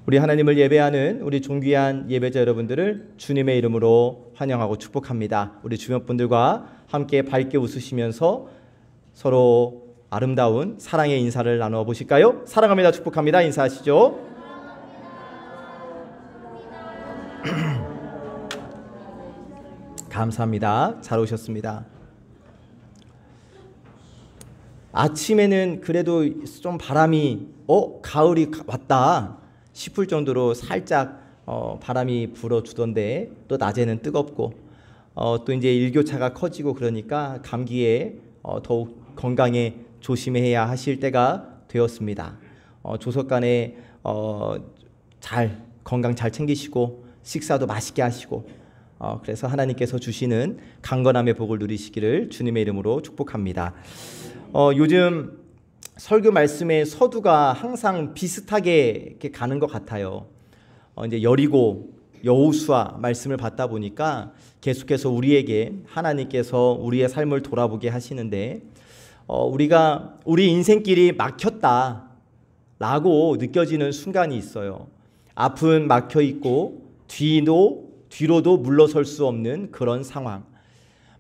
우리 하나님을 예배하는 우리 존귀한 예배자 여러분들을 주님의 이름으로 환영하고 축복합니다. 우리 주변 분들과 함께 밝게 웃으시면서 서로 아름다운 사랑의 인사를 나누어 보실까요? 사랑합니다. 축복합니다. 인사하시죠. 감사합니다. 잘 오셨습니다. 아침에는 그래도 좀 바람이 가을이 왔다 싶을 정도로 살짝 바람이 불어주던데, 또 낮에는 뜨겁고 또 이제 일교차가 커지고 그러니까 감기에 더욱 건강에 조심해야 하실 때가 되었습니다. 조석간에 건강 잘 챙기시고 식사도 맛있게 하시고 그래서 하나님께서 주시는 강건함의 복을 누리시기를 주님의 이름으로 축복합니다. 요즘 설교 말씀의 서두가 항상 비슷하게 이렇게 가는 것 같아요. 이제 여리고 여호수아 말씀을 받다 보니까 계속해서 우리에게 하나님께서 우리의 삶을 돌아보게 하시는데, 우리가 우리 인생길이 막혔다라고 느껴지는 순간이 있어요. 앞은 막혀 있고 뒤로도 물러설 수 없는 그런 상황.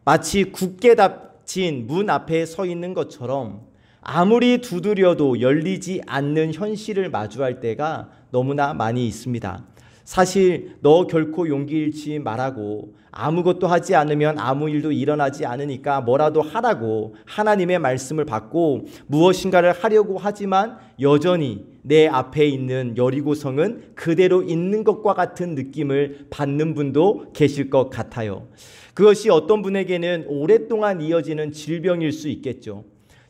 마치 굳게 닫힌 문 앞에 서 있는 것처럼 아무리 두드려도 열리지 않는 현실을 마주할 때가 너무나 많이 있습니다. 사실 너 결코 용기 잃지 말라고, 아무것도 하지 않으면 아무 일도 일어나지 않으니까 뭐라도 하라고 하나님의 말씀을 받고 무엇인가를 하려고 하지만 여전히 내 앞에 있는 여리고성은 그대로 있는 것과 같은 느낌을 받는 분도 계실 것 같아요. 그것이 어떤 분에게는 오랫동안 이어지는 질병일 수 있겠죠.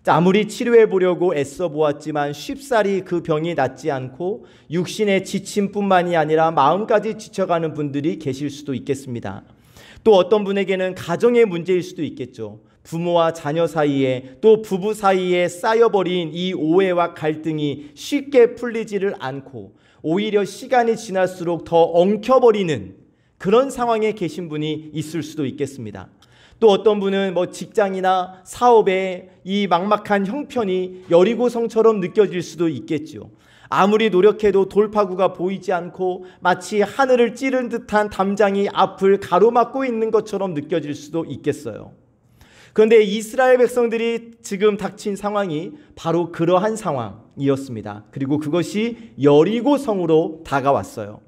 아무리 치료해 보려고 애써 보았지만 쉽사리 그 병이 낫지 않고 육신의 지침뿐만이 아니라 마음까지 지쳐가는 분들이 계실 수도 있겠습니다. 또 어떤 분에게는 가정의 문제일 수도 있겠죠. 부모와 자녀 사이에, 또 부부 사이에 쌓여버린 이 오해와 갈등이 쉽게 풀리지를 않고 오히려 시간이 지날수록 더 엉켜버리는 그런 상황에 계신 분이 있을 수도 있겠습니다. 또 어떤 분은 직장이나 사업에 이 막막한 형편이 여리고성처럼 느껴질 수도 있겠죠. 아무리 노력해도 돌파구가 보이지 않고 마치 하늘을 찌른 듯한 담장이 앞을 가로막고 있는 것처럼 느껴질 수도 있겠어요. 그런데 이스라엘 백성들이 지금 닥친 상황이 바로 그러한 상황이었습니다. 그리고 그것이 여리고성으로 다가왔어요.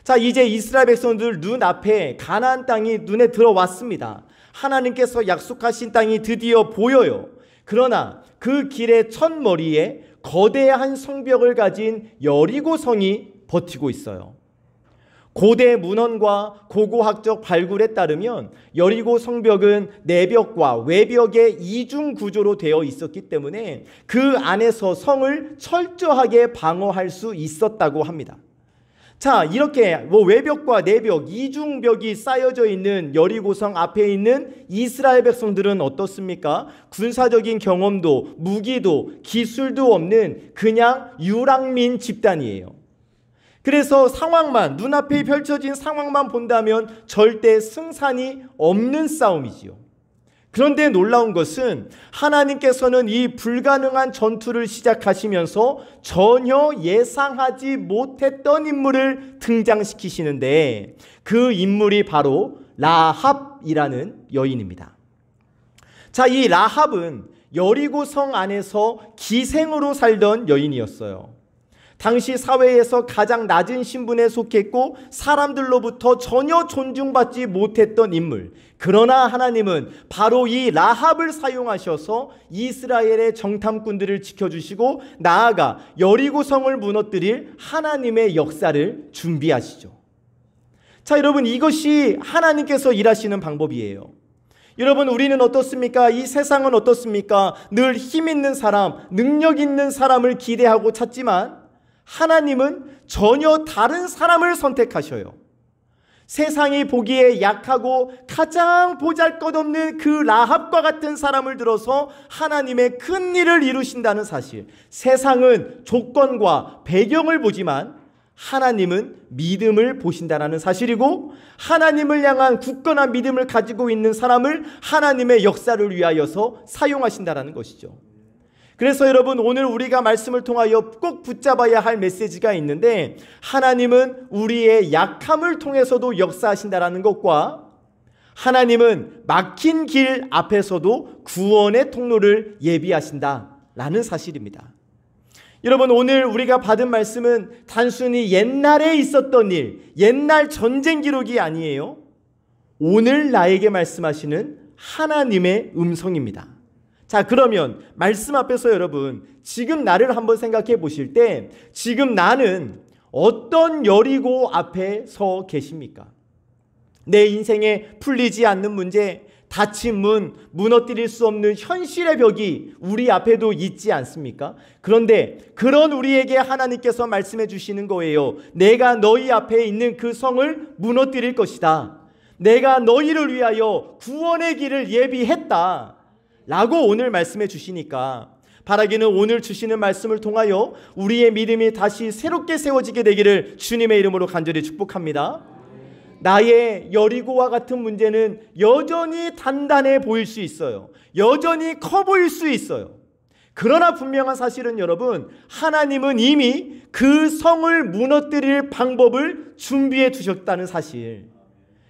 자, 이제 이스라엘 백성들 눈앞에 가나안 땅이 눈에 들어왔습니다. 하나님께서 약속하신 땅이 드디어 보여요. 그러나 그 길의 첫머리에 거대한 성벽을 가진 여리고성이 버티고 있어요. 고대 문헌과 고고학적 발굴에 따르면 여리고 성벽은 내벽과 외벽의 이중 구조로 되어 있었기 때문에 그 안에서 성을 철저하게 방어할 수 있었다고 합니다. 자, 이렇게 외벽과 내벽, 이중벽이 쌓여져 있는 여리고성 앞에 있는 이스라엘 백성들은 어떻습니까? 군사적인 경험도 무기도 기술도 없는 그냥 유랑민 집단이에요. 그래서 눈앞에 펼쳐진 상황만 본다면 절대 승산이 없는 싸움이지요. 그런데 놀라운 것은 하나님께서는 이 불가능한 전투를 시작하시면서 전혀 예상하지 못했던 인물을 등장시키시는데, 그 인물이 바로 라합이라는 여인입니다. 자, 이 라합은 여리고성 안에서 기생으로 살던 여인이었어요. 당시 사회에서 가장 낮은 신분에 속했고 사람들로부터 전혀 존중받지 못했던 인물. 그러나 하나님은 바로 이 라합을 사용하셔서 이스라엘의 정탐꾼들을 지켜주시고 나아가 여리고성을 무너뜨릴 하나님의 역사를 준비하시죠. 자, 여러분, 이것이 하나님께서 일하시는 방법이에요. 여러분, 우리는 어떻습니까? 이 세상은 어떻습니까? 늘 힘 있는 사람, 능력 있는 사람을 기대하고 찾지만 하나님은 전혀 다른 사람을 선택하셔요. 세상이 보기에 약하고 가장 보잘것없는 그 라합과 같은 사람을 들어서 하나님의 큰 일을 이루신다는 사실. 세상은 조건과 배경을 보지만 하나님은 믿음을 보신다는 사실이고, 하나님을 향한 굳건한 믿음을 가지고 있는 사람을 하나님의 역사를 위하여서 사용하신다는 것이죠. 그래서 여러분, 오늘 우리가 말씀을 통하여 꼭 붙잡아야 할 메시지가 있는데, 하나님은 우리의 약함을 통해서도 역사하신다라는 것과 하나님은 막힌 길 앞에서도 구원의 통로를 예비하신다라는 사실입니다. 여러분, 오늘 우리가 받은 말씀은 단순히 옛날에 있었던 일, 옛날 전쟁 기록이 아니에요. 오늘 나에게 말씀하시는 하나님의 음성입니다. 자, 그러면 말씀 앞에서 여러분, 지금 나를 한번 생각해 보실 때 지금 나는 어떤 여리고 앞에 서 계십니까? 내 인생에 풀리지 않는 문제, 닫힌 문, 무너뜨릴 수 없는 현실의 벽이 우리 앞에도 있지 않습니까? 그런데 그런 우리에게 하나님께서 말씀해 주시는 거예요. 내가 너희 앞에 있는 그 성을 무너뜨릴 것이다. 내가 너희를 위하여 구원의 길을 예비했다 라고 오늘 말씀해 주시니까, 바라기는 오늘 주시는 말씀을 통하여 우리의 믿음이 다시 새롭게 세워지게 되기를 주님의 이름으로 간절히 축복합니다. 나의 여리고와 같은 문제는 여전히 단단해 보일 수 있어요. 여전히 커 보일 수 있어요. 그러나 분명한 사실은 여러분, 하나님은 이미 그 성을 무너뜨릴 방법을 준비해 두셨다는 사실.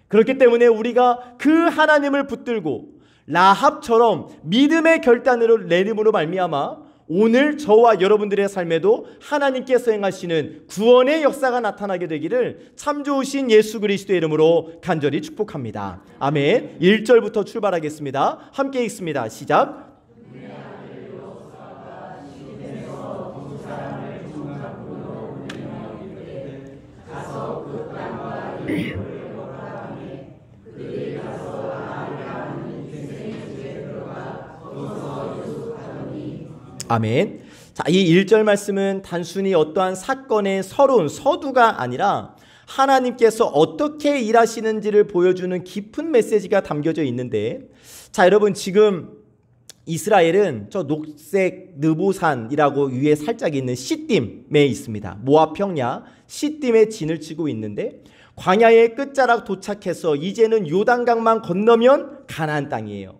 그렇기 때문에 우리가 그 하나님을 붙들고 라합처럼 믿음의 결단을 내림으로 말미암아 오늘 저와 여러분들의 삶에도 하나님께서 행하시는 구원의 역사가 나타나게 되기를 참 좋으신 예수 그리스도의 이름으로 간절히 축복합니다. 아멘. 1절부터 출발하겠습니다. 함께 읽습니다. 시작. 아멘. 자, 이 1절 말씀은 단순히 어떠한 사건의 서론, 서두가 아니라 하나님께서 어떻게 일하시는지를 보여주는 깊은 메시지가 담겨져 있는데, 자, 여러분, 지금 이스라엘은 저 녹색 느보산이라고 위에 살짝 있는 시딤에 있습니다. 모압 평야 시딤에 진을 치고 있는데, 광야의 끝자락 도착해서 이제는 요단강만 건너면 가나안 땅이에요.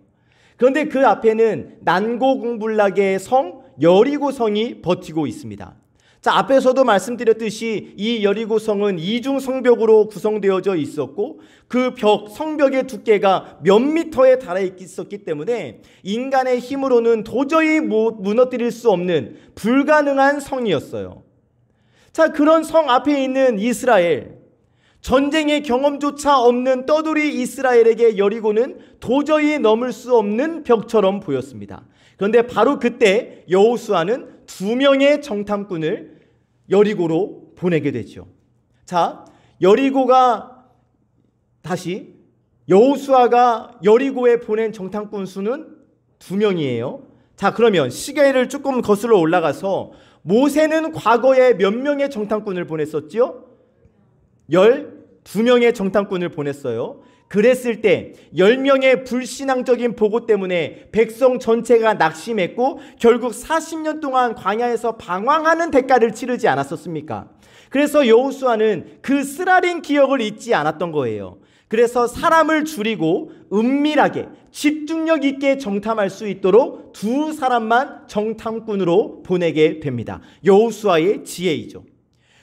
그런데 그 앞에는 난고궁불락의 성 여리고성이 버티고 있습니다. 자, 앞에서도 말씀드렸듯이 이 여리고성은 이중 성벽으로 구성되어져 있었고, 그 성벽의 두께가 몇 미터에 달해 있었기 때문에 인간의 힘으로는 도저히 무너뜨릴 수 없는 불가능한 성이었어요. 자, 그런 성 앞에 있는 이스라엘, 전쟁의 경험조차 없는 떠돌이 이스라엘에게 여리고는 도저히 넘을 수 없는 벽처럼 보였습니다. 그런데 바로 그때 여호수아는 2명의 정탐꾼을 여리고로 보내게 되죠. 자, 여호수아가 여리고에 보낸 정탐꾼 수는 2명이에요. 자, 그러면 시계를 조금 거슬러 올라가서 모세는 과거에 몇 명의 정탐꾼을 보냈었죠? 12명의 정탐꾼을 보냈어요. 그랬을 때 10명의 불신앙적인 보고 때문에 백성 전체가 낙심했고 결국 40년 동안 광야에서 방황하는 대가를 치르지 않았었습니까? 그래서 여호수아는 그 쓰라린 기억을 잊지 않았던 거예요. 그래서 사람을 줄이고 은밀하게 집중력 있게 정탐할 수 있도록 2사람만 정탐꾼으로 보내게 됩니다. 여호수아의 지혜이죠.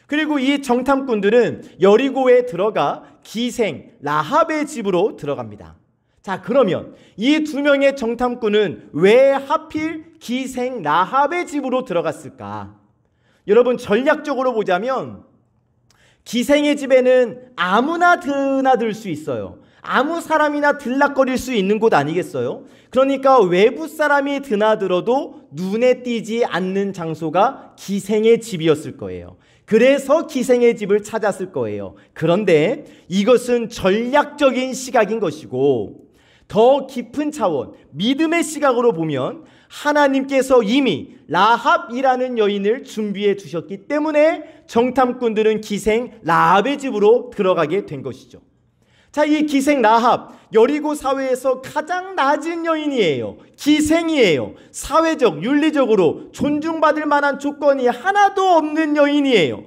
그리고 이 정탐꾼들은 여리고에 들어가 기생 라합의 집으로 들어갑니다. 자, 그러면 이 2명의 정탐꾼은 왜 하필 기생 라합의 집으로 들어갔을까? 여러분, 전략적으로 보자면 기생의 집에는 아무나 드나들 수 있어요. 아무 사람이나 들락거릴 수 있는 곳 아니겠어요? 그러니까 외부 사람이 드나들어도 눈에 띄지 않는 장소가 기생의 집이었을 거예요. 그래서 기생의 집을 찾았을 거예요. 그런데 이것은 전략적인 시각인 것이고, 더 깊은 차원, 믿음의 시각으로 보면 하나님께서 이미 라합이라는 여인을 준비해 두셨기 때문에 정탐꾼들은 기생 라합의 집으로 들어가게 된 것이죠. 자, 이 기생 라합, 여리고 사회에서 가장 낮은 여인이에요. 기생이에요. 사회적, 윤리적으로 존중받을 만한 조건이 하나도 없는 여인이에요.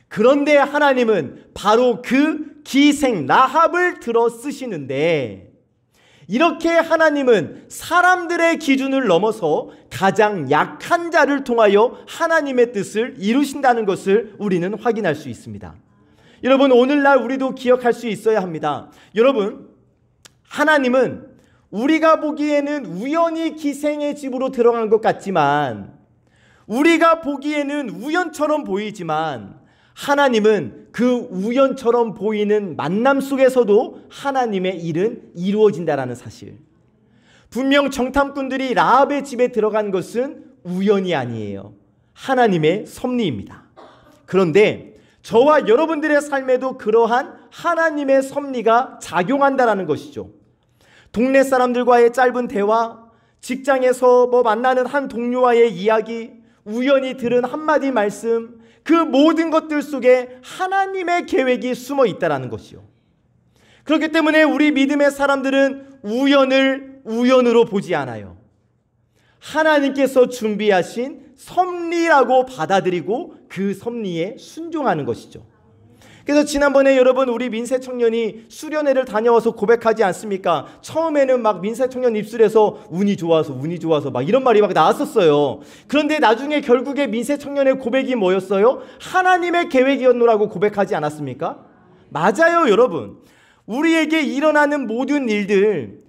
그런데 하나님은 바로 그 기생 라합을 들어 쓰시는데, 이렇게 하나님은 사람들의 기준을 넘어서 가장 약한 자를 통하여 하나님의 뜻을 이루신다는 것을 우리는 확인할 수 있습니다. 여러분, 오늘날 우리도 기억할 수 있어야 합니다. 여러분, 하나님은 우리가 보기에는 우연히 기생의 집으로 들어간 것 같지만, 우리가 보기에는 우연처럼 보이지만, 하나님은 그 우연처럼 보이는 만남 속에서도 하나님의 일은 이루어진다라는 사실. 분명 정탐꾼들이 라합의 집에 들어간 것은 우연이 아니에요. 하나님의 섭리입니다. 그런데 저와 여러분들의 삶에도 그러한 하나님의 섭리가 작용한다라는 것이죠. 동네 사람들과의 짧은 대화, 직장에서 만나는 한 동료와의 이야기, 우연히 들은 한마디 말씀, 그 모든 것들 속에 하나님의 계획이 숨어 있다는 것이요. 그렇기 때문에 우리 믿음의 사람들은 우연을 우연으로 보지 않아요. 하나님께서 준비하신 섭리라고 받아들이고 그 섭리에 순종하는 것이죠. 그래서 지난번에 여러분, 우리 민세 청년이 수련회를 다녀와서 고백하지 않습니까? 처음에는 막 민세 청년 입술에서 운이 좋아서 막 이런 말이 막 나왔었어요. 그런데 나중에 결국에 민세 청년의 고백이 뭐였어요? 하나님의 계획이었노라고 고백하지 않았습니까? 맞아요, 여러분. 우리에게 일어나는 모든 일들,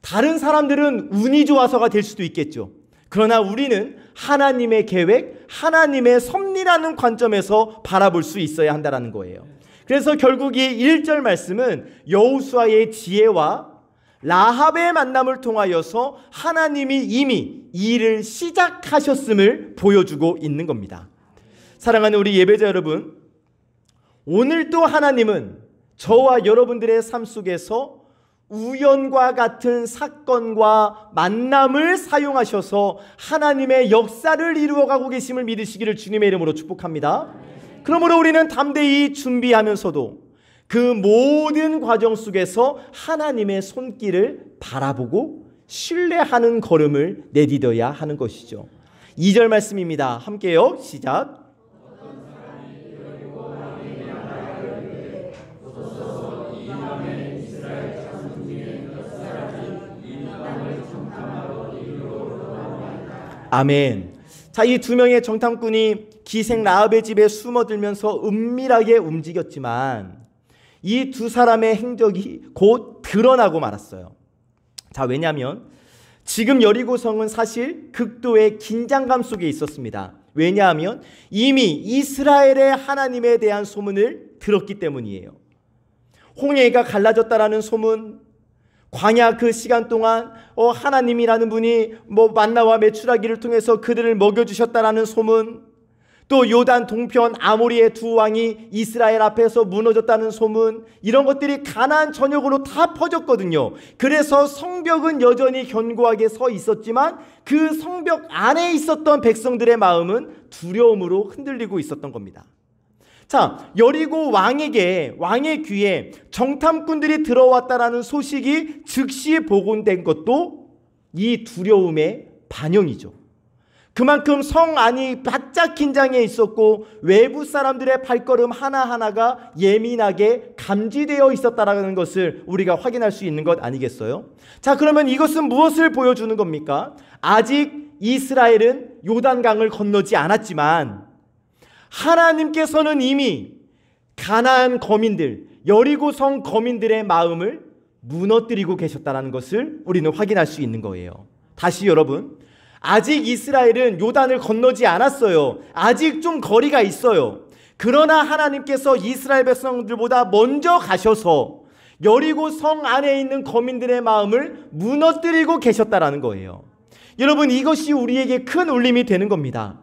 다른 사람들은 운이 좋아서가 될 수도 있겠죠. 그러나 우리는 하나님의 계획, 하나님의 섭리라는 관점에서 바라볼 수 있어야 한다는 거예요. 그래서 결국 이 1절 말씀은 여호수아의 지혜와 라합의 만남을 통하여서 하나님이 이미 일을 시작하셨음을 보여주고 있는 겁니다. 사랑하는 우리 예배자 여러분, 오늘도 하나님은 저와 여러분들의 삶 속에서 우연과 같은 사건과 만남을 사용하셔서 하나님의 역사를 이루어가고 계심을 믿으시기를 주님의 이름으로 축복합니다. 그러므로 우리는 담대히 준비하면서도 그 모든 과정 속에서 하나님의 손길을 바라보고 신뢰하는 걸음을 내디뎌야 하는 것이죠. 2절 말씀입니다. 함께요. 시작. 아멘. 자, 이 두 명의 정탐꾼이 기생 라합의 집에 숨어들면서 은밀하게 움직였지만 이 두 사람의 행적이 곧 드러나고 말았어요. 자, 왜냐하면 지금 여리고성은 사실 극도의 긴장감 속에 있었습니다. 왜냐하면 이미 이스라엘의 하나님에 대한 소문을 들었기 때문이에요. 홍해가 갈라졌다라는 소문, 광야 그 시간 동안 하나님이라는 분이 만나와 메추라기를 통해서 그들을 먹여주셨다라는 소문, 또 요단 동편 아모리의 두 왕이 이스라엘 앞에서 무너졌다는 소문, 이런 것들이 가나안 전역으로 다 퍼졌거든요. 그래서 성벽은 여전히 견고하게 서 있었지만 그 성벽 안에 있었던 백성들의 마음은 두려움으로 흔들리고 있었던 겁니다. 자, 여리고 왕의 귀에 정탐꾼들이 들어왔다라는 소식이 즉시 복원된 것도 이 두려움의 반영이죠. 그만큼 성 안이 바짝 긴장해 있었고 외부 사람들의 발걸음 하나하나가 예민하게 감지되어 있었다라는 것을 우리가 확인할 수 있는 것 아니겠어요? 자, 그러면 이것은 무엇을 보여주는 겁니까? 아직 이스라엘은 요단강을 건너지 않았지만 하나님께서는 이미 가나안 거민들, 여리고성 거민들의 마음을 무너뜨리고 계셨다는 것을 우리는 확인할 수 있는 거예요. 다시 여러분, 아직 이스라엘은 요단을 건너지 않았어요. 아직 좀 거리가 있어요. 그러나 하나님께서 이스라엘 백성들보다 먼저 가셔서 여리고성 안에 있는 거민들의 마음을 무너뜨리고 계셨다는 거예요. 여러분, 이것이 우리에게 큰 울림이 되는 겁니다.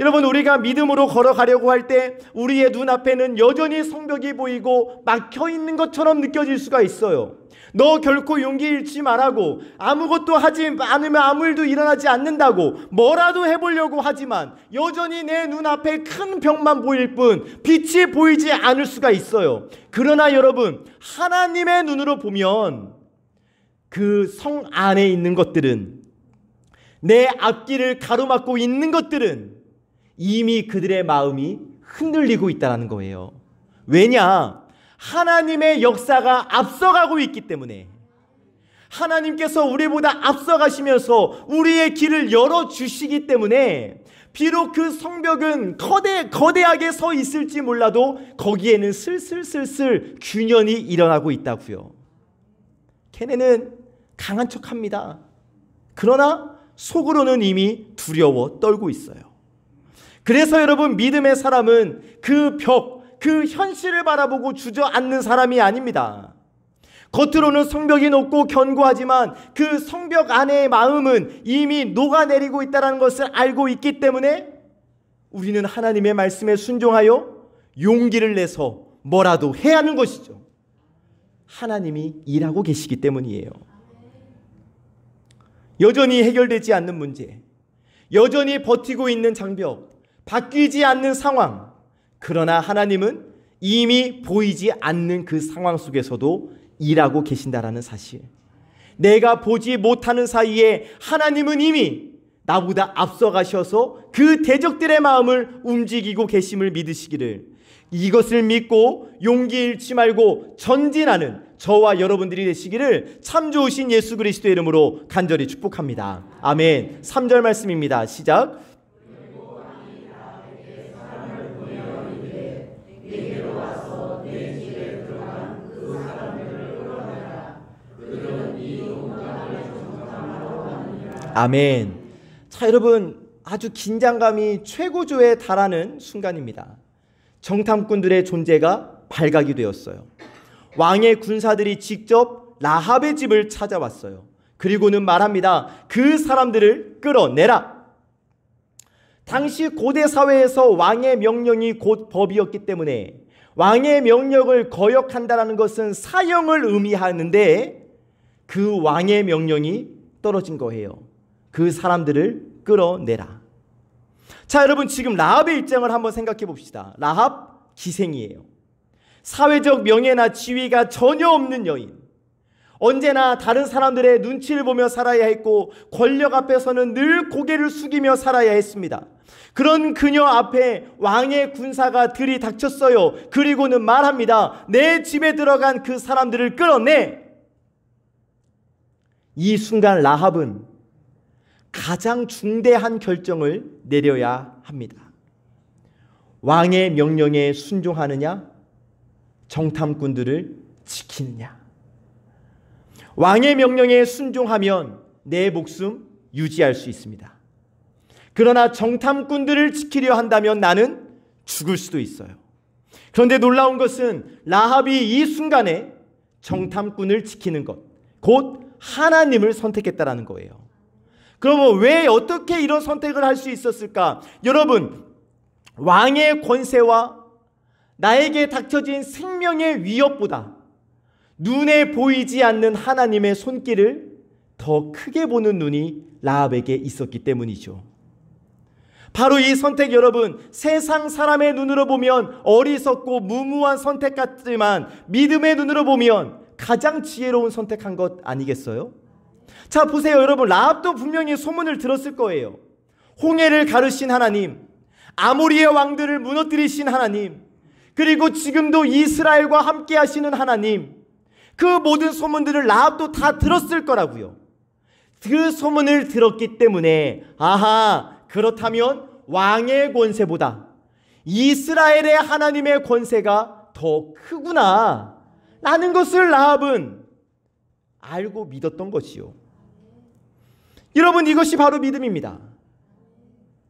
여러분, 우리가 믿음으로 걸어가려고 할 때 우리의 눈앞에는 여전히 성벽이 보이고 막혀있는 것처럼 느껴질 수가 있어요. 너 결코 용기 잃지 말라고, 아무것도 하지 않으면 아무 일도 일어나지 않는다고 뭐라도 해보려고 하지만 여전히 내 눈앞에 큰 벽만 보일 뿐 빛이 보이지 않을 수가 있어요. 그러나 여러분, 하나님의 눈으로 보면 그 성 안에 있는 것들은, 내 앞길을 가로막고 있는 것들은 이미 그들의 마음이 흔들리고 있다는 거예요. 왜냐? 하나님의 역사가 앞서가고 있기 때문에, 하나님께서 우리보다 앞서가시면서 우리의 길을 열어주시기 때문에 비록 그 성벽은 거대하게 서 있을지 몰라도 거기에는 슬슬 균열이 일어나고 있다고요. 걔네는 강한 척합니다. 그러나 속으로는 이미 두려워 떨고 있어요. 그래서 여러분, 믿음의 사람은 그 벽, 그 현실을 바라보고 주저앉는 사람이 아닙니다. 겉으로는 성벽이 높고 견고하지만 그 성벽 안의 마음은 이미 녹아내리고 있다는 것을 알고 있기 때문에 우리는 하나님의 말씀에 순종하여 용기를 내서 뭐라도 해야 하는 것이죠. 하나님이 일하고 계시기 때문이에요. 여전히 해결되지 않는 문제, 여전히 버티고 있는 장벽, 바뀌지 않는 상황, 그러나 하나님은 이미 보이지 않는 그 상황 속에서도 일하고 계신다라는 사실, 내가 보지 못하는 사이에 하나님은 이미 나보다 앞서가셔서 그 대적들의 마음을 움직이고 계심을 믿으시기를, 이것을 믿고 용기 잃지 말고 전진하는 저와 여러분들이 되시기를 참 좋으신 예수 그리스도의 이름으로 간절히 축복합니다. 아멘. 3절 말씀입니다. 시작. 아멘. 자, 여러분, 아주 긴장감이 최고조에 달하는 순간입니다. 정탐꾼들의 존재가 발각이 되었어요. 왕의 군사들이 직접 라합의 집을 찾아왔어요. 그리고는 말합니다. 그 사람들을 끌어내라. 당시 고대 사회에서 왕의 명령이 곧 법이었기 때문에 왕의 명령을 거역한다는 것은 사형을 의미하는데 그 왕의 명령이 떨어진 거예요. 그 사람들을 끌어내라. 자, 여러분, 지금 라합의 입장을 한번 생각해 봅시다. 라합 기생이에요. 사회적 명예나 지위가 전혀 없는 여인, 언제나 다른 사람들의 눈치를 보며 살아야 했고 권력 앞에서는 늘 고개를 숙이며 살아야 했습니다. 그런 그녀 앞에 왕의 군사가 들이닥쳤어요. 그리고는 말합니다. 내 집에 들어간 그 사람들을 끌어내. 이 순간 라합은 가장 중대한 결정을 내려야 합니다. 왕의 명령에 순종하느냐, 정탐꾼들을 지키느냐. 왕의 명령에 순종하면 내 목숨 유지할 수 있습니다. 그러나 정탐꾼들을 지키려 한다면 나는 죽을 수도 있어요. 그런데 놀라운 것은 라합이 이 순간에 정탐꾼을 지키는 것, 곧 하나님을 선택했다라는 거예요. 그러면 왜 어떻게 이런 선택을 할 수 있었을까? 여러분, 왕의 권세와 나에게 닥쳐진 생명의 위협보다 눈에 보이지 않는 하나님의 손길을 더 크게 보는 눈이 라합에게 있었기 때문이죠. 바로 이 선택, 여러분, 세상 사람의 눈으로 보면 어리석고 무모한 선택 같지만 믿음의 눈으로 보면 가장 지혜로운 선택한 것 아니겠어요? 자, 보세요. 여러분, 라합도 분명히 소문을 들었을 거예요. 홍해를 가르신 하나님, 아모리의 왕들을 무너뜨리신 하나님, 그리고 지금도 이스라엘과 함께 하시는 하나님, 그 모든 소문들을 라합도 다 들었을 거라고요. 그 소문을 들었기 때문에 아하, 그렇다면 왕의 권세보다 이스라엘의 하나님의 권세가 더 크구나 라는 것을 라합은 알고 믿었던 것이요. 여러분, 이것이 바로 믿음입니다.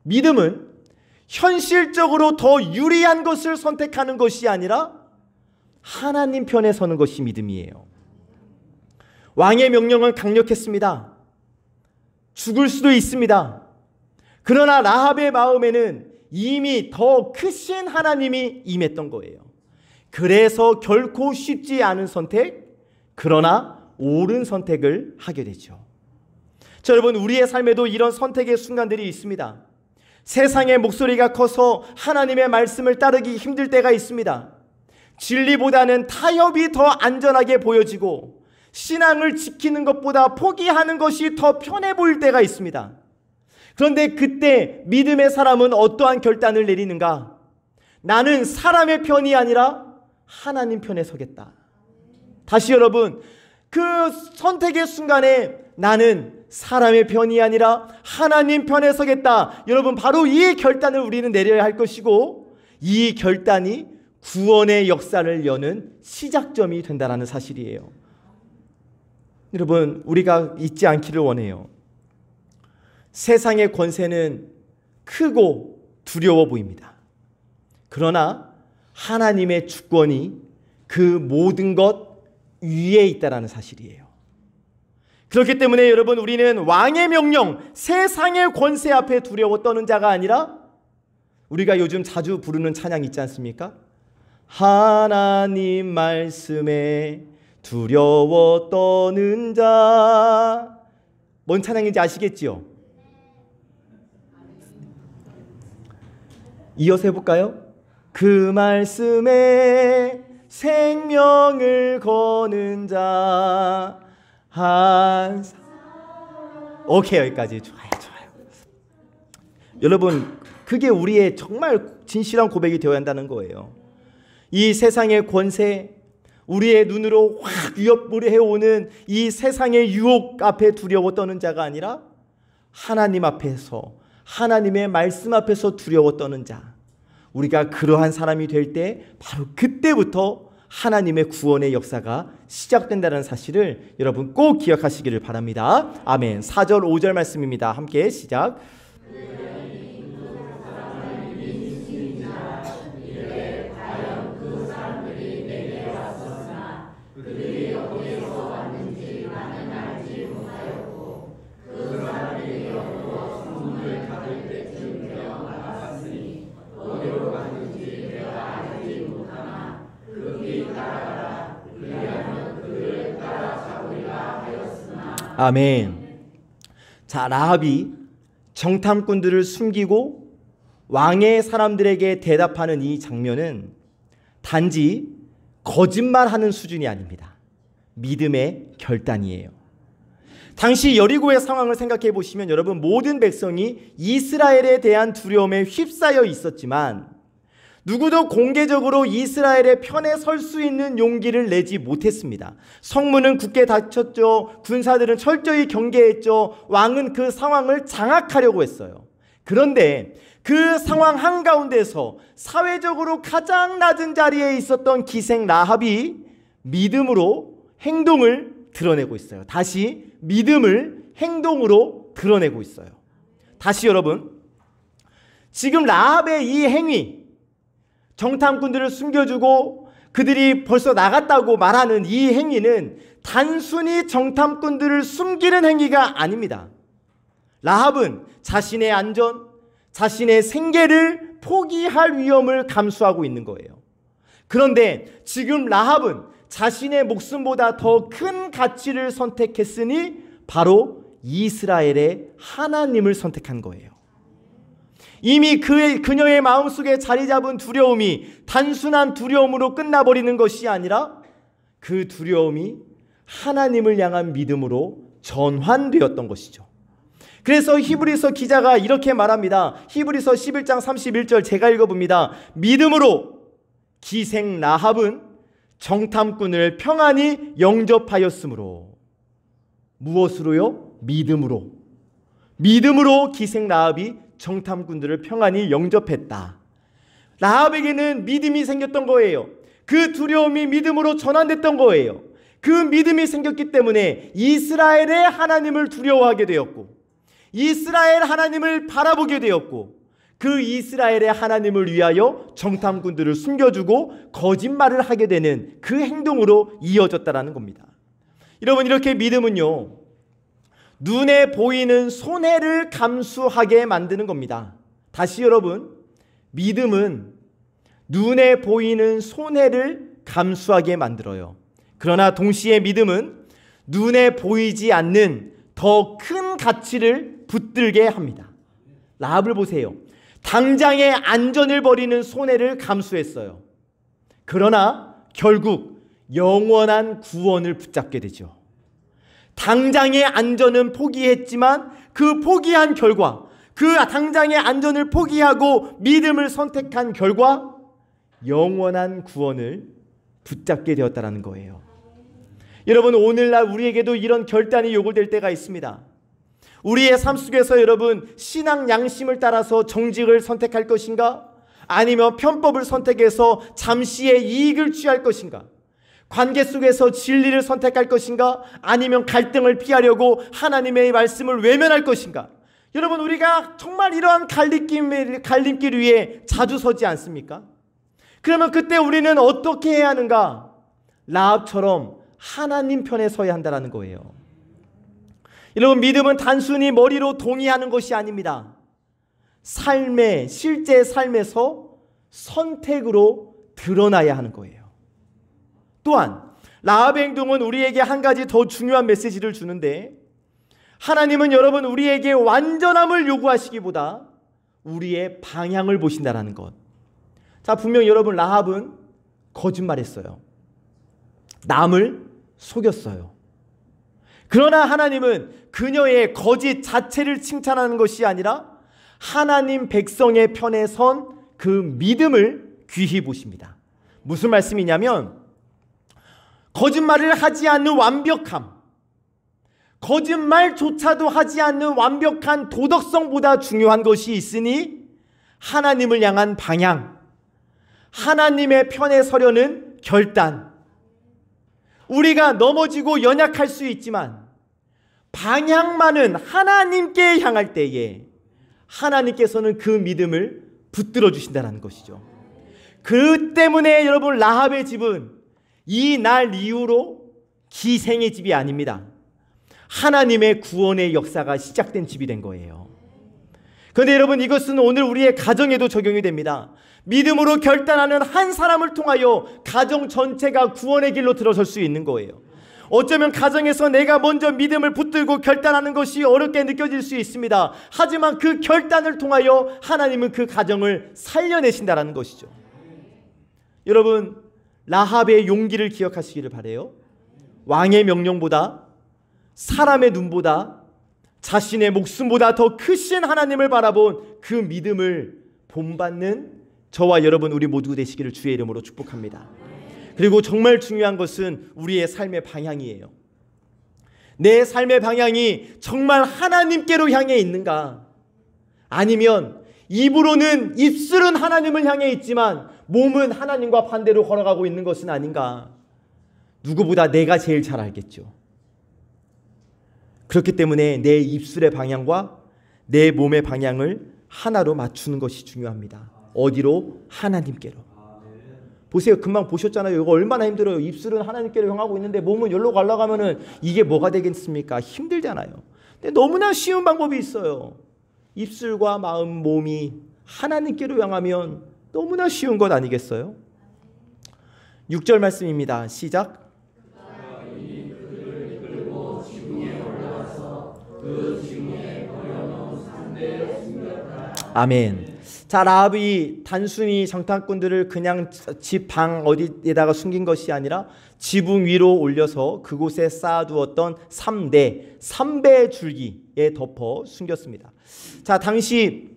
믿음은 현실적으로 더 유리한 것을 선택하는 것이 아니라 하나님 편에 서는 것이 믿음이에요. 왕의 명령은 강력했습니다. 죽을 수도 있습니다. 그러나 라합의 마음에는 이미 더 크신 하나님이 임했던 거예요. 그래서 결코 쉽지 않은 선택, 그러나 옳은 선택을 하게 되죠. 자, 여러분, 우리의 삶에도 이런 선택의 순간들이 있습니다. 세상의 목소리가 커서 하나님의 말씀을 따르기 힘들 때가 있습니다. 진리보다는 타협이 더 안전하게 보여지고 신앙을 지키는 것보다 포기하는 것이 더 편해 보일 때가 있습니다. 그런데 그때 믿음의 사람은 어떠한 결단을 내리는가? 나는 사람의 편이 아니라 하나님 편에 서겠다. 다시 여러분, 그 선택의 순간에 나는 사람의 편이 아니라 하나님 편에 서겠다. 여러분, 바로 이 결단을 우리는 내려야 할 것이고, 이 결단이 구원의 역사를 여는 시작점이 된다는 사실이에요. 여러분, 우리가 잊지 않기를 원해요. 세상의 권세는 크고 두려워 보입니다. 그러나 하나님의 주권이 그 모든 것 위에 있다는 사실이에요. 그렇기 때문에 여러분, 우리는 왕의 명령, 세상의 권세 앞에 두려워 떠는 자가 아니라, 우리가 요즘 자주 부르는 찬양 있지 않습니까? 하나님 말씀에 두려워 떠는 자. 뭔 찬양인지 아시겠지요? 이어서 해볼까요? 그 말씀에 생명을 거는 자. 오케이, 여기까지. 좋아요. 여러분, 그게 우리의 정말 진실한 고백이 되어야 한다는 거예요. 이 세상의 권세, 우리의 눈으로 확 위협해오는 이 세상의 유혹 앞에 두려워 떠는 자가 아니라 하나님 앞에서, 하나님의 말씀 앞에서 두려워 떠는 자. 우리가 그러한 사람이 될 때 바로 그때부터 하나님의 구원의 역사가 시작된다는 사실을 여러분 꼭 기억하시기를 바랍니다. 아멘. 4절 5절 말씀입니다. 함께 시작. 아멘. 자, 라합이 정탐꾼들을 숨기고 왕의 사람들에게 대답하는 이 장면은 단지 거짓말하는 수준이 아닙니다. 믿음의 결단이에요. 당시 여리고의 상황을 생각해 보시면 여러분, 모든 백성이 이스라엘에 대한 두려움에 휩싸여 있었지만 누구도 공개적으로 이스라엘의 편에 설 수 있는 용기를 내지 못했습니다. 성문은 굳게 닫혔죠. 군사들은 철저히 경계했죠. 왕은 그 상황을 장악하려고 했어요. 그런데 그 상황 한가운데서 사회적으로 가장 낮은 자리에 있었던 기생 라합이 믿음으로 행동을 드러내고 있어요. 다시 믿음을 행동으로 드러내고 있어요. 다시 여러분, 지금 라합의 이 행위, 정탐꾼들을 숨겨주고 그들이 벌써 나갔다고 말하는 이 행위는 단순히 정탐꾼들을 숨기는 행위가 아닙니다. 라합은 자신의 안전, 자신의 생계를 포기할 위험을 감수하고 있는 거예요. 그런데 지금 라합은 자신의 목숨보다 더 큰 가치를 선택했으니 바로 이스라엘의 하나님을 선택한 거예요. 이미 그녀의 마음속에 자리 잡은 두려움이 단순한 두려움으로 끝나버리는 것이 아니라 그 두려움이 하나님을 향한 믿음으로 전환되었던 것이죠. 그래서 히브리서 기자가 이렇게 말합니다. 히브리서 11장 31절 제가 읽어봅니다. 믿음으로 기생 라합은 정탐꾼을 평안히 영접하였으므로. 무엇으로요? 믿음으로. 믿음으로 기생 라합이 정탐꾼들을 평안히 영접했다. 라합에게는 믿음이 생겼던 거예요. 그 두려움이 믿음으로 전환됐던 거예요. 그 믿음이 생겼기 때문에 이스라엘의 하나님을 두려워하게 되었고, 이스라엘 하나님을 바라보게 되었고, 그 이스라엘의 하나님을 위하여 정탐꾼들을 숨겨주고 거짓말을 하게 되는 그 행동으로 이어졌다라는 겁니다. 여러분, 이렇게 믿음은요, 눈에 보이는 손해를 감수하게 만드는 겁니다. 다시 여러분, 믿음은 눈에 보이는 손해를 감수하게 만들어요. 그러나 동시에 믿음은 눈에 보이지 않는 더 큰 가치를 붙들게 합니다. 라합을 보세요. 당장의 안전을 버리는 손해를 감수했어요. 그러나 결국 영원한 구원을 붙잡게 되죠. 당장의 안전은 포기했지만 그 포기한 결과, 그 당장의 안전을 포기하고 믿음을 선택한 결과 영원한 구원을 붙잡게 되었다는 거예요. 여러분, 오늘날 우리에게도 이런 결단이 요구될 때가 있습니다. 우리의 삶 속에서 여러분, 신앙 양심을 따라서 정직을 선택할 것인가? 아니면 편법을 선택해서 잠시의 이익을 취할 것인가? 관계 속에서 진리를 선택할 것인가? 아니면 갈등을 피하려고 하나님의 말씀을 외면할 것인가? 여러분, 우리가 정말 이러한 갈림길 위에 자주 서지 않습니까? 그러면 그때 우리는 어떻게 해야 하는가? 라합처럼 하나님 편에 서야 한다는 거예요. 여러분, 믿음은 단순히 머리로 동의하는 것이 아닙니다. 실제 삶에서 선택으로 드러나야 하는 거예요. 또한 라합의 행동은 우리에게 한 가지 더 중요한 메시지를 주는데, 하나님은 여러분 우리에게 완전함을 요구하시기보다 우리의 방향을 보신다는 것. 자, 분명 여러분, 라합은 거짓말했어요. 남을 속였어요. 그러나 하나님은 그녀의 거짓 자체를 칭찬하는 것이 아니라 하나님 백성의 편에 선 그 믿음을 귀히 보십니다. 무슨 말씀이냐면, 거짓말을 하지 않는 완벽함, 거짓말조차도 하지 않는 완벽한 도덕성보다 중요한 것이 있으니 하나님을 향한 방향, 하나님의 편에 서려는 결단. 우리가 넘어지고 연약할 수 있지만 방향만은 하나님께 향할 때에 하나님께서는 그 믿음을 붙들어 주신다는 것이죠. 그 때문에 여러분, 라합의 집은 이 날 이후로 기생의 집이 아닙니다. 하나님의 구원의 역사가 시작된 집이 된 거예요. 그런데 여러분, 이것은 오늘 우리의 가정에도 적용이 됩니다. 믿음으로 결단하는 한 사람을 통하여 가정 전체가 구원의 길로 들어설 수 있는 거예요. 어쩌면 가정에서 내가 먼저 믿음을 붙들고 결단하는 것이 어렵게 느껴질 수 있습니다. 하지만 그 결단을 통하여 하나님은 그 가정을 살려내신다는 것이죠. 여러분, 라합의 용기를 기억하시기를 바라요. 왕의 명령보다, 사람의 눈보다, 자신의 목숨보다 더 크신 하나님을 바라본 그 믿음을 본받는 저와 여러분, 우리 모두 되시기를 주의 이름으로 축복합니다. 그리고 정말 중요한 것은 우리의 삶의 방향이에요. 내 삶의 방향이 정말 하나님께로 향해 있는가? 아니면 입술은 하나님을 향해 있지만 몸은 하나님과 반대로 걸어가고 있는 것은 아닌가? 누구보다 내가 제일 잘 알겠죠. 그렇기 때문에 내 입술의 방향과 내 몸의 방향을 하나로 맞추는 것이 중요합니다. 어디로? 하나님께로. 보세요. 금방 보셨잖아요. 이거 얼마나 힘들어요. 입술은 하나님께로 향하고 있는데 몸은 여기로 가려고 하면은 이게 뭐가 되겠습니까? 힘들잖아요. 근데 너무나 쉬운 방법이 있어요. 입술과 마음, 몸이 하나님께로 향하면 너무나 쉬운 것 아니겠어요? 6절 말씀입니다. 시작. 아멘. 자, 라합이 단순히 정탐꾼들을 그냥 집 방 어디에다가 숨긴 것이 아니라 지붕 위로 올려서 그곳에 쌓아두었던 3배 줄기에 덮어 숨겼습니다. 자, 당시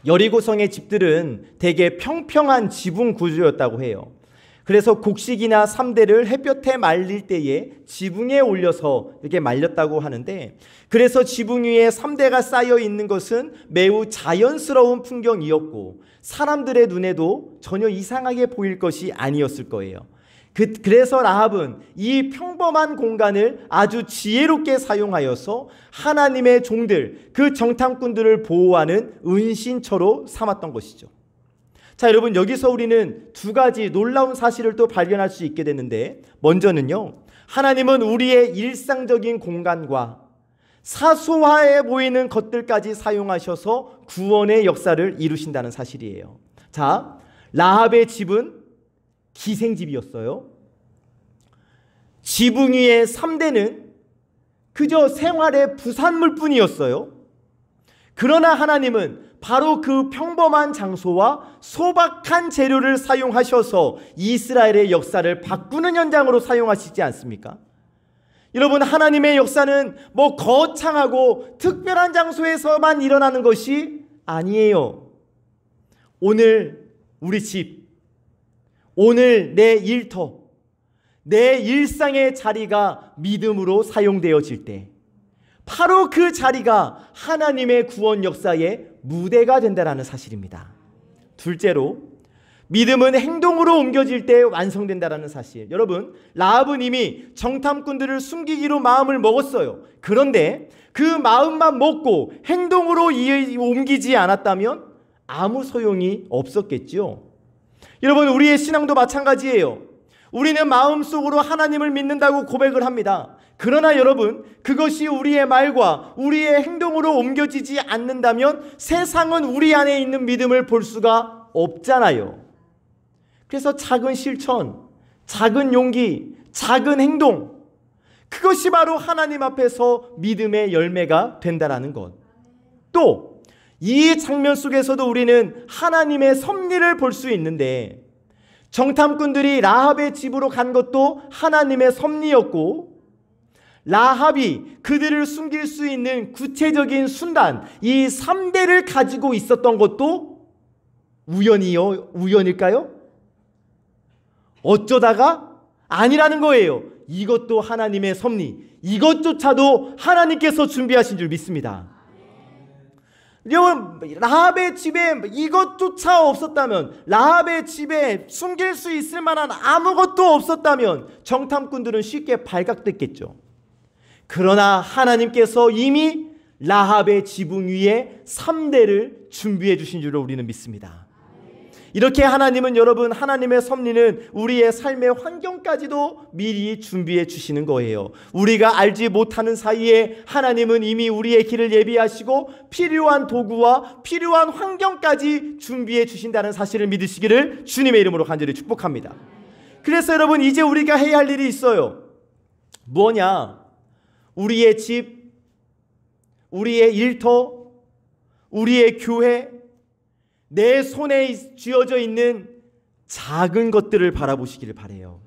여리고성의 집들은 대개 평평한 지붕 구조였다고 해요. 그래서 곡식이나 삼대를 햇볕에 말릴 때에 지붕에 올려서 이렇게 말렸다고 하는데, 그래서 지붕 위에 삼대가 쌓여 있는 것은 매우 자연스러운 풍경이었고 사람들의 눈에도 전혀 이상하게 보일 것이 아니었을 거예요. 그래서 라합은 이 평범한 공간을 아주 지혜롭게 사용하여서 하나님의 종들, 그 정탐꾼들을 보호하는 은신처로 삼았던 것이죠. 자, 여러분, 여기서 우리는 두 가지 놀라운 사실을 또 발견할 수 있게 되는데, 먼저는요, 하나님은 우리의 일상적인 공간과 사소해 보이는 것들까지 사용하셔서 구원의 역사를 이루신다는 사실이에요. 자, 라합의 집은 기생집이었어요. 지붕 위의 3대는 그저 생활의 부산물 뿐이었어요. 그러나 하나님은 바로 그 평범한 장소와 소박한 재료를 사용하셔서 이스라엘의 역사를 바꾸는 현장으로 사용하시지 않습니까? 여러분, 하나님의 역사는 뭐 거창하고 특별한 장소에서만 일어나는 것이 아니에요. 오늘 우리 집, 오늘 내 일터, 내 일상의 자리가 믿음으로 사용되어질 때 바로 그 자리가 하나님의 구원 역사의 무대가 된다는 사실입니다. 둘째로, 믿음은 행동으로 옮겨질 때 완성된다는 사실. 여러분, 라합은 이미 정탐꾼들을 숨기기로 마음을 먹었어요. 그런데 그 마음만 먹고 행동으로 옮기지 않았다면 아무 소용이 없었겠지요. 여러분, 우리의 신앙도 마찬가지예요. 우리는 마음속으로 하나님을 믿는다고 고백을 합니다. 그러나 여러분, 그것이 우리의 말과 우리의 행동으로 옮겨지지 않는다면 세상은 우리 안에 있는 믿음을 볼 수가 없잖아요. 그래서 작은 실천, 작은 용기, 작은 행동, 그것이 바로 하나님 앞에서 믿음의 열매가 된다라는 것. 또 이 장면 속에서도 우리는 하나님의 섭리를 볼 수 있는데, 정탐꾼들이 라합의 집으로 간 것도 하나님의 섭리였고, 라합이 그들을 숨길 수 있는 구체적인 순단, 이 3대를 가지고 있었던 것도 우연일까요? 어쩌다가? 아니라는 거예요. 이것도 하나님의 섭리, 이것조차도 하나님께서 준비하신 줄 믿습니다. 여러분, 라합의 집에 이것조차 없었다면, 라합의 집에 숨길 수 있을 만한 아무것도 없었다면 정탐꾼들은 쉽게 발각됐겠죠. 그러나 하나님께서 이미 라합의 지붕 위에 3대를 준비해 주신 줄로 우리는 믿습니다. 이렇게 하나님은, 여러분, 하나님의 섭리는 우리의 삶의 환경까지도 미리 준비해 주시는 거예요. 우리가 알지 못하는 사이에 하나님은 이미 우리의 길을 예비하시고 필요한 도구와 필요한 환경까지 준비해 주신다는 사실을 믿으시기를 주님의 이름으로 간절히 축복합니다. 그래서 여러분, 이제 우리가 해야 할 일이 있어요. 뭐냐? 우리의 집, 우리의 일터, 우리의 교회, 내 손에 쥐어져 있는 작은 것들을 바라보시기를 바라요.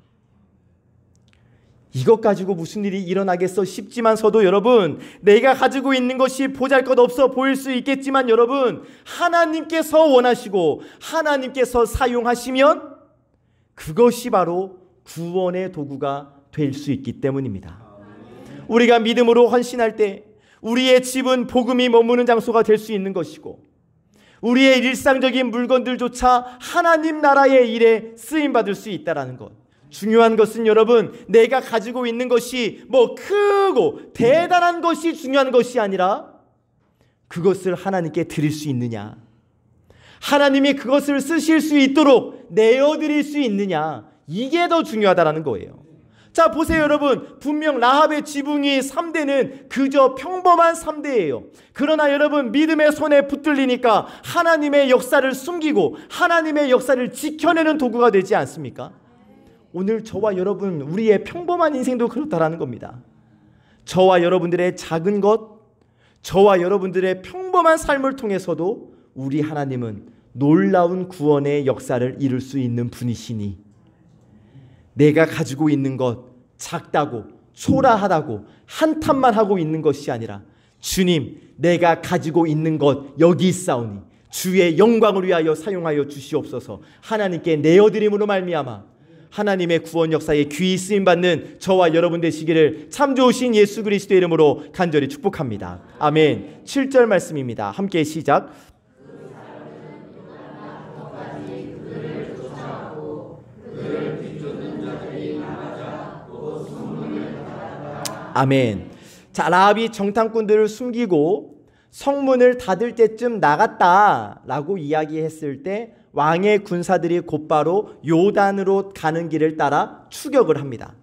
이것 가지고 무슨 일이 일어나겠어 싶지만서도, 여러분, 내가 가지고 있는 것이 보잘것없어 보일 수 있겠지만, 여러분, 하나님께서 원하시고 하나님께서 사용하시면 그것이 바로 구원의 도구가 될 수 있기 때문입니다. 우리가 믿음으로 헌신할 때 우리의 집은 복음이 머무는 장소가 될 수 있는 것이고, 우리의 일상적인 물건들조차 하나님 나라의 일에 쓰임받을 수 있다는 것. 중요한 것은, 여러분, 내가 가지고 있는 것이 뭐 크고 대단한 것이 중요한 것이 아니라 그것을 하나님께 드릴 수 있느냐, 하나님이 그것을 쓰실 수 있도록 내어드릴 수 있느냐, 이게 더 중요하다는 거예요. 자, 보세요, 여러분. 분명 라합의 지붕이 3대는 그저 평범한 3대예요. 그러나 여러분, 믿음의 손에 붙들리니까 하나님의 역사를 숨기고 하나님의 역사를 지켜내는 도구가 되지 않습니까? 오늘 저와 여러분, 우리의 평범한 인생도 그렇다라는 겁니다. 저와 여러분들의 작은 것, 저와 여러분들의 평범한 삶을 통해서도 우리 하나님은 놀라운 구원의 역사를 이룰 수 있는 분이시니, 내가 가지고 있는 것 작다고 초라하다고 한탄만 하고 있는 것이 아니라, 주님, 내가 가지고 있는 것 여기 있사오니 주의 영광을 위하여 사용하여 주시옵소서. 하나님께 내어드림으로 말미암아 하나님의 구원 역사에 귀히 쓰임받는 저와 여러분 되시기를 참 좋으신 예수 그리스도의 이름으로 간절히 축복합니다. 아멘. 7절 말씀입니다. 함께 시작. 아멘. 자, 라합이 정탐꾼들을 숨기고 성문을 닫을 때쯤 나갔다라고 이야기했을 때 왕의 군사들이 곧바로 요단으로 가는 길을 따라 추격을 합니다.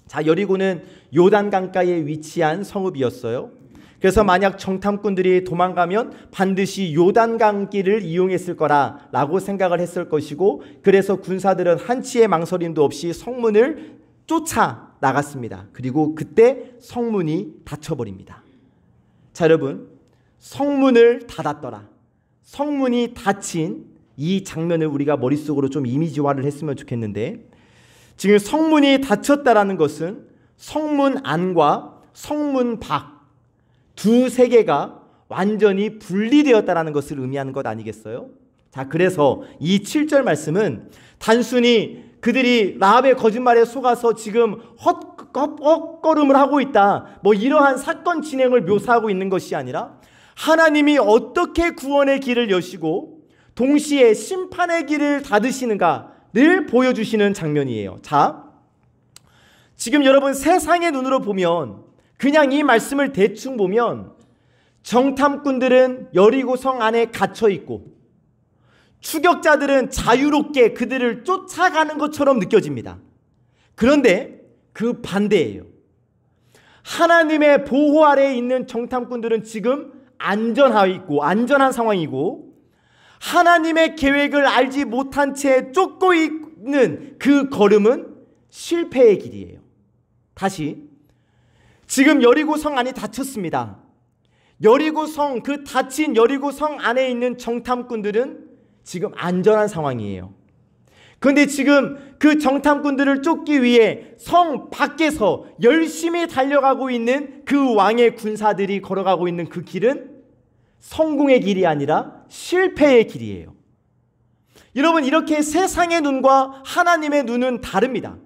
자, 여리고는 요단 강가에 위치한 성읍이었어요. 그래서 만약 정탐꾼들이 도망가면 반드시 요단강 길을 이용했을 거라고 생각을 했을 것이고, 그래서 군사들은 한치의 망설임도 없이 성문을 쫓아 나갔습니다. 그리고 그때 성문이 닫혀버립니다. 자, 여러분, 성문을 닫았더라, 성문이 닫힌 이 장면을 우리가 머릿속으로 좀 이미지화를 했으면 좋겠는데, 지금 성문이 닫혔다라는 것은 성문 안과 성문 밖 두 세계가 완전히 분리되었다라는 것을 의미하는 것 아니겠어요? 자, 그래서 이 7절 말씀은 단순히 그들이 라합의 거짓말에 속아서 지금 헛걸음을 하고 있다, 뭐 이러한 사건 진행을 묘사하고 있는 것이 아니라 하나님이 어떻게 구원의 길을 여시고 동시에 심판의 길을 닫으시는가를 보여주시는 장면이에요. 자, 지금 여러분 세상의 눈으로 보면, 그냥 이 말씀을 대충 보면 정탐꾼들은 여리고성 안에 갇혀 있고 추격자들은 자유롭게 그들을 쫓아가는 것처럼 느껴집니다. 그런데 그 반대예요. 하나님의 보호 아래에 있는 정탐꾼들은 지금 안전한 상황이고, 하나님의 계획을 알지 못한 채 쫓고 있는 그 걸음은 실패의 길이에요. 다시, 지금 여리고성 안이 닫혔습니다. 여리고성, 그 닫힌 여리고성 안에 있는 정탐꾼들은 지금 안전한 상황이에요. 그런데 지금 그 정탐꾼들을 쫓기 위해 성 밖에서 열심히 달려가고 있는 그 왕의 군사들이 걸어가고 있는 그 길은 성공의 길이 아니라 실패의 길이에요. 여러분, 이렇게 세상의 눈과 하나님의 눈은 다릅니다.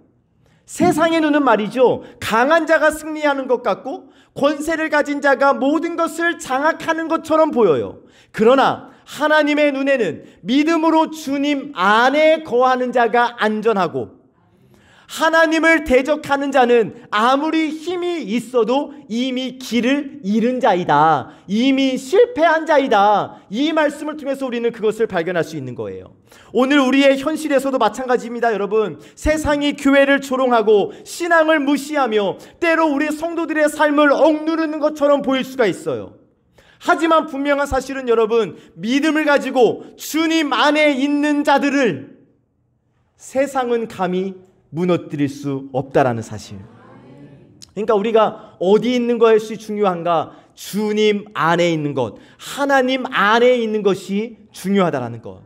세상의 눈은 말이죠, 강한 자가 승리하는 것 같고 권세를 가진 자가 모든 것을 장악하는 것처럼 보여요. 그러나 하나님의 눈에는 믿음으로 주님 안에 거하는 자가 안전하고, 하나님을 대적하는 자는 아무리 힘이 있어도 이미 길을 잃은 자이다, 이미 실패한 자이다. 이 말씀을 통해서 우리는 그것을 발견할 수 있는 거예요. 오늘 우리의 현실에서도 마찬가지입니다. 여러분, 세상이 교회를 조롱하고 신앙을 무시하며 때로 우리 성도들의 삶을 억누르는 것처럼 보일 수가 있어요. 하지만 분명한 사실은 여러분, 믿음을 가지고 주님 안에 있는 자들을 세상은 감히 무너뜨릴 수 없다라는 사실. 그러니까 우리가 어디 있는 것이 중요한가? 주님 안에 있는 것, 하나님 안에 있는 것이 중요하다라는 것.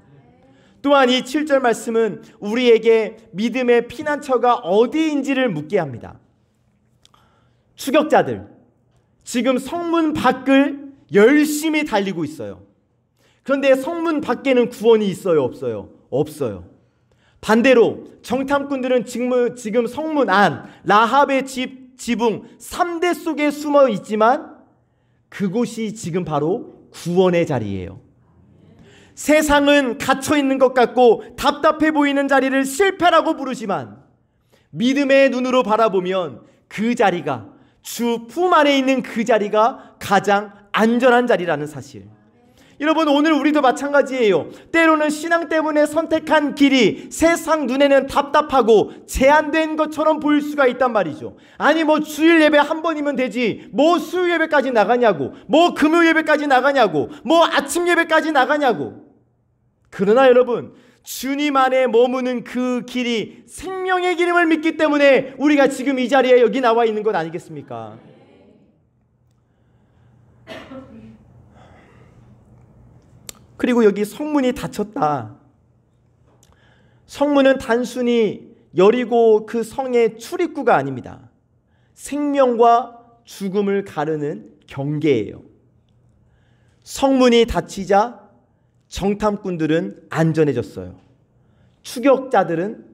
또한 이 7절 말씀은 우리에게 믿음의 피난처가 어디인지를 묻게 합니다. 추격자들, 지금 성문 밖을 열심히 달리고 있어요. 그런데 성문 밖에는 구원이 있어요, 없어요? 없어요. 반대로 정탐꾼들은 지금 성문 안, 라합의 지붕 3대 속에 숨어 있지만 그곳이 지금 바로 구원의 자리예요. 세상은 갇혀 있는 것 같고 답답해 보이는 자리를 실패라고 부르지만 믿음의 눈으로 바라보면 그 자리가, 주 품 안에 있는 그 자리가 가장 안전한 자리라는 사실. 여러분, 오늘 우리도 마찬가지예요. 때로는 신앙 때문에 선택한 길이 세상 눈에는 답답하고 제한된 것처럼 보일 수가 있단 말이죠. 아니, 뭐 주일 예배 한 번이면 되지, 뭐 수요 예배까지 나가냐고, 뭐 금요 예배까지 나가냐고, 뭐 아침 예배까지 나가냐고. 그러나 여러분, 주님 안에 머무는 그 길이 생명의 기름을 믿기 때문에 우리가 지금 이 자리에 여기 나와 있는 것 아니겠습니까? 그리고 여기 성문이 닫혔다. 성문은 단순히 여리고 그 성의 출입구가 아닙니다. 생명과 죽음을 가르는 경계예요. 성문이 닫히자 정탐꾼들은 안전해졌어요. 추격자들은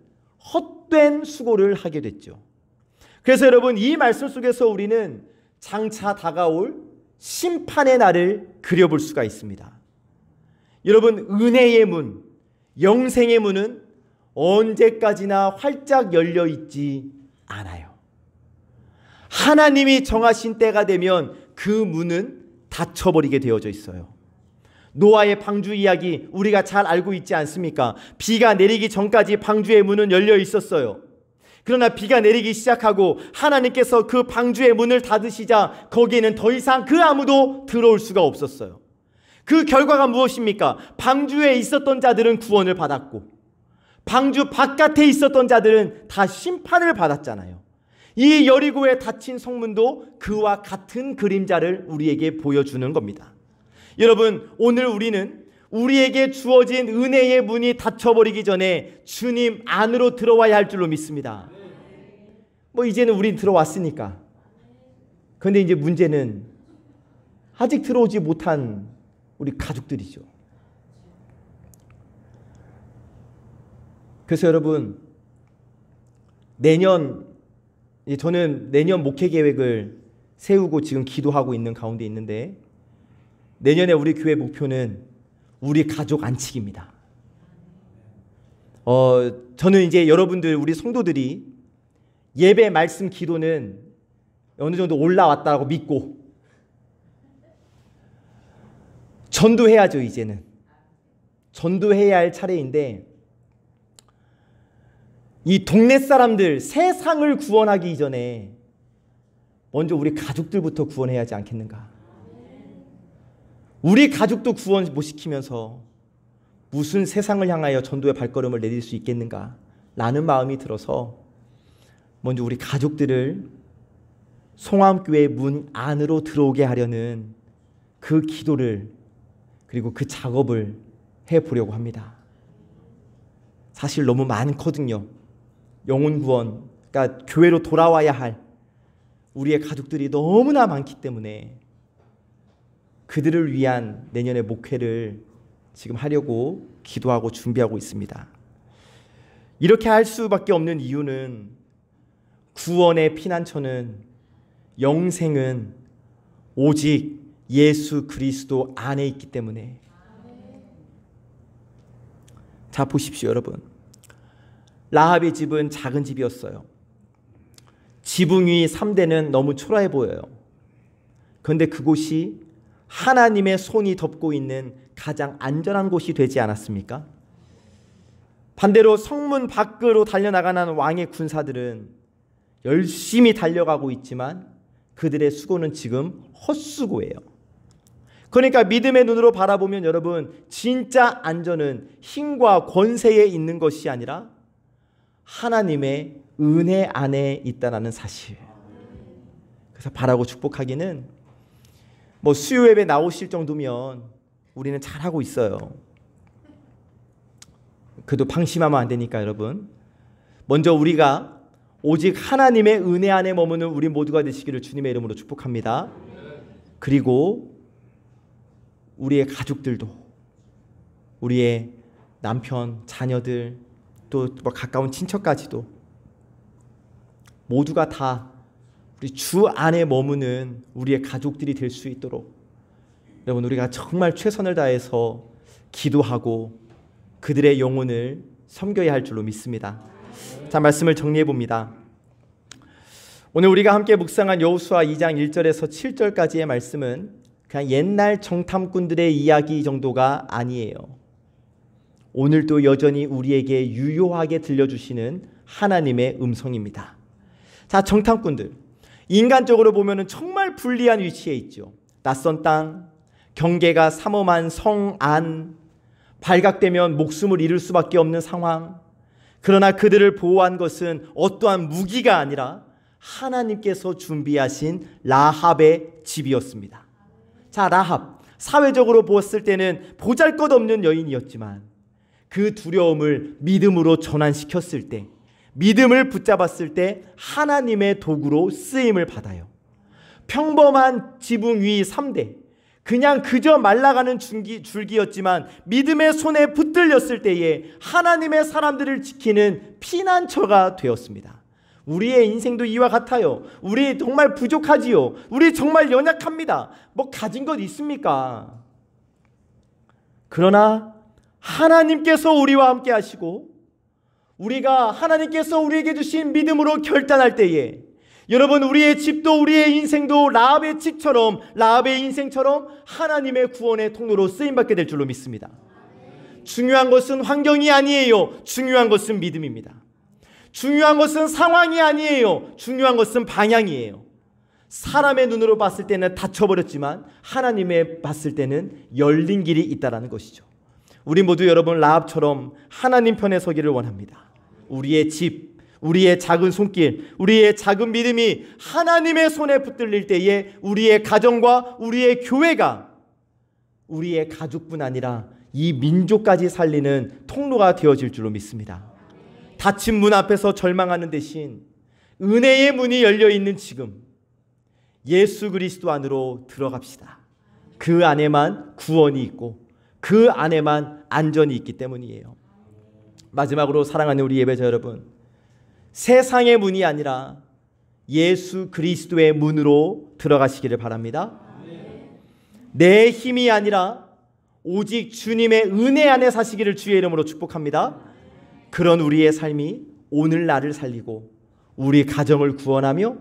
헛된 수고를 하게 됐죠. 그래서 여러분, 이 말씀 속에서 우리는 장차 다가올 심판의 날을 그려볼 수가 있습니다. 여러분, 은혜의 문, 영생의 문은 언제까지나 활짝 열려 있지 않아요. 하나님이 정하신 때가 되면 그 문은 닫혀버리게 되어져 있어요. 노아의 방주 이야기 우리가 잘 알고 있지 않습니까? 비가 내리기 전까지 방주의 문은 열려 있었어요. 그러나 비가 내리기 시작하고 하나님께서 그 방주의 문을 닫으시자 거기에는 더 이상 그 아무도 들어올 수가 없었어요. 그 결과가 무엇입니까? 방주에 있었던 자들은 구원을 받았고 방주 바깥에 있었던 자들은 다 심판을 받았잖아요. 이 여리고에 닫힌 성문도 그와 같은 그림자를 우리에게 보여주는 겁니다. 여러분, 오늘 우리는 우리에게 주어진 은혜의 문이 닫혀버리기 전에 주님 안으로 들어와야 할 줄로 믿습니다. 뭐 이제는 우린 들어왔으니까. 그런데 이제 문제는 아직 들어오지 못한 우리 가족들이죠. 그래서 여러분, 저는 내년 목회 계획을 세우고 지금 기도하고 있는 가운데 있는데, 내년에 우리 교회 목표는 우리 가족 안치기입니다. 저는 이제 여러분들, 우리 성도들이 예배, 말씀, 기도는 어느 정도 올라왔다고 믿고 전도해야죠. 이제는 전도해야 할 차례인데, 이 동네 사람들, 세상을 구원하기 이전에 먼저 우리 가족들부터 구원해야 하지 않겠는가. 우리 가족도 구원 못 시키면서 무슨 세상을 향하여 전도의 발걸음을 내딜 수 있겠는가 라는 마음이 들어서 먼저 우리 가족들을 송암교회 문 안으로 들어오게 하려는 그 기도를, 그리고 그 작업을 해보려고 합니다. 사실 너무 많거든요. 영혼 구원, 그러니까 교회로 돌아와야 할 우리의 가족들이 너무나 많기 때문에 그들을 위한 내년의 목회를 지금 하려고 기도하고 준비하고 있습니다. 이렇게 할 수밖에 없는 이유는 구원의 피난처는, 영생은 오직 예수 그리스도 안에 있기 때문에. 자, 보십시오 여러분. 라합의 집은 작은 집이었어요. 지붕 위 3대는 너무 초라해 보여요. 그런데 그곳이 하나님의 손이 덮고 있는 가장 안전한 곳이 되지 않았습니까? 반대로 성문 밖으로 달려나가는 왕의 군사들은 열심히 달려가고 있지만 그들의 수고는 지금 헛수고예요. 그러니까 믿음의 눈으로 바라보면 여러분, 진짜 안전은 힘과 권세에 있는 것이 아니라 하나님의 은혜 안에 있다는 사실. 그래서 바라고 축복하기는, 수요 예배 나오실 정도면 우리는 잘하고 있어요. 그래도 방심하면 안 되니까 여러분, 먼저 우리가 오직 하나님의 은혜 안에 머무는 우리 모두가 되시기를 주님의 이름으로 축복합니다. 그리고 우리의 가족들도, 우리의 남편, 자녀들, 또 가까운 친척까지도 모두가 다 우리 주 안에 머무는 우리의 가족들이 될 수 있도록 여러분, 우리가 정말 최선을 다해서 기도하고 그들의 영혼을 섬겨야 할 줄로 믿습니다. 자, 말씀을 정리해 봅니다. 오늘 우리가 함께 묵상한 여호수아 2장 1절에서 7절까지의 말씀은 그냥 옛날 정탐꾼들의 이야기 정도가 아니에요. 오늘도 여전히 우리에게 유효하게 들려주시는 하나님의 음성입니다. 자, 정탐꾼들, 인간적으로 보면 정말 불리한 위치에 있죠. 낯선 땅, 경계가 삼엄한 성 안, 발각되면 목숨을 잃을 수밖에 없는 상황. 그러나 그들을 보호한 것은 어떠한 무기가 아니라 하나님께서 준비하신 라합의 집이었습니다. 자, 라합, 사회적으로 보았을 때는 보잘것없는 여인이었지만 그 두려움을 믿음으로 전환시켰을 때, 믿음을 붙잡았을 때 하나님의 도구로 쓰임을 받아요. 평범한 지붕 위 3대, 그냥 그저 말라가는 줄기였지만 믿음의 손에 붙들렸을 때에 하나님의 사람들을 지키는 피난처가 되었습니다. 우리의 인생도 이와 같아요. 우리 정말 부족하지요. 우리 정말 연약합니다. 가진 것 있습니까? 그러나 하나님께서 우리와 함께 하시고 우리가 하나님께서 우리에게 주신 믿음으로 결단할 때에 여러분, 우리의 집도 우리의 인생도 라합의 집처럼, 라합의 인생처럼 하나님의 구원의 통로로 쓰임받게 될 줄로 믿습니다. 중요한 것은 환경이 아니에요. 중요한 것은 믿음입니다. 중요한 것은 상황이 아니에요. 중요한 것은 방향이에요. 사람의 눈으로 봤을 때는 닫혀버렸지만 하나님의 봤을 때는 열린 길이 있다는 것이죠. 우리 모두 여러분 라합처럼 하나님 편에 서기를 원합니다. 우리의 집, 우리의 작은 손길, 우리의 작은 믿음이 하나님의 손에 붙들릴 때에 우리의 가정과 우리의 교회가 우리의 가족뿐 아니라 이 민족까지 살리는 통로가 되어질 줄로 믿습니다. 닫힌 문 앞에서 절망하는 대신 은혜의 문이 열려있는 지금 예수 그리스도 안으로 들어갑시다. 그 안에만 구원이 있고 그 안에만 안전이 있기 때문이에요. 마지막으로 사랑하는 우리 예배자 여러분, 세상의 문이 아니라 예수 그리스도의 문으로 들어가시기를 바랍니다. 내 힘이 아니라 오직 주님의 은혜 안에 사시기를 주의 이름으로 축복합니다. 그런 우리의 삶이 오늘 나를 살리고 우리 가정을 구원하며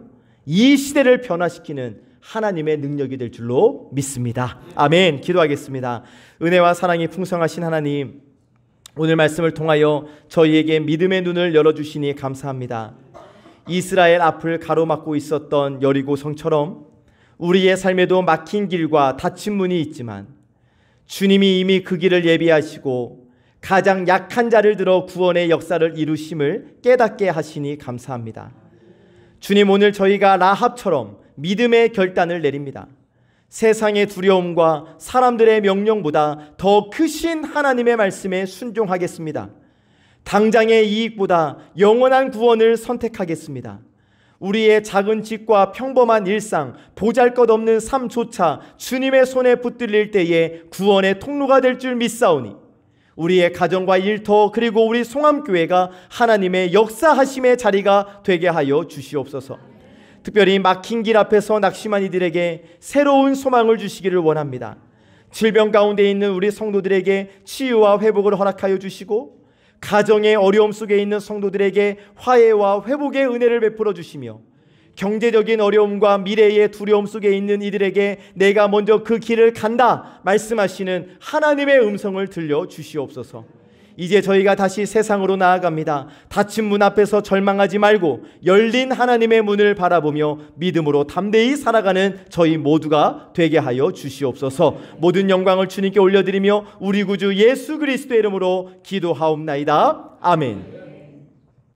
이 시대를 변화시키는 하나님의 능력이 될 줄로 믿습니다. 아멘. 기도하겠습니다. 은혜와 사랑이 풍성하신 하나님, 오늘 말씀을 통하여 저희에게 믿음의 눈을 열어주시니 감사합니다. 이스라엘 앞을 가로막고 있었던 여리고 성처럼 우리의 삶에도 막힌 길과 닫힌 문이 있지만 주님이 이미 그 길을 예비하시고 가장 약한 자를 들어 구원의 역사를 이루심을 깨닫게 하시니 감사합니다. 주님, 오늘 저희가 라합처럼 믿음의 결단을 내립니다. 세상의 두려움과 사람들의 명령보다 더 크신 하나님의 말씀에 순종하겠습니다. 당장의 이익보다 영원한 구원을 선택하겠습니다. 우리의 작은 집과 평범한 일상, 보잘것없는 삶조차 주님의 손에 붙들릴 때에 구원의 통로가 될 줄 믿사오니 우리의 가정과 일터 그리고 우리 송암교회가 하나님의 역사하심의 자리가 되게 하여 주시옵소서. 특별히 막힌 길 앞에서 낙심한 이들에게 새로운 소망을 주시기를 원합니다. 질병 가운데 있는 우리 성도들에게 치유와 회복을 허락하여 주시고 가정의 어려움 속에 있는 성도들에게 화해와 회복의 은혜를 베풀어 주시며 경제적인 어려움과 미래의 두려움 속에 있는 이들에게 내가 먼저 그 길을 간다 말씀하시는 하나님의 음성을 들려 주시옵소서. 이제 저희가 다시 세상으로 나아갑니다. 닫힌 문 앞에서 절망하지 말고 열린 하나님의 문을 바라보며 믿음으로 담대히 살아가는 저희 모두가 되게 하여 주시옵소서. 모든 영광을 주님께 올려드리며 우리 구주 예수 그리스도의 이름으로 기도하옵나이다. 아멘.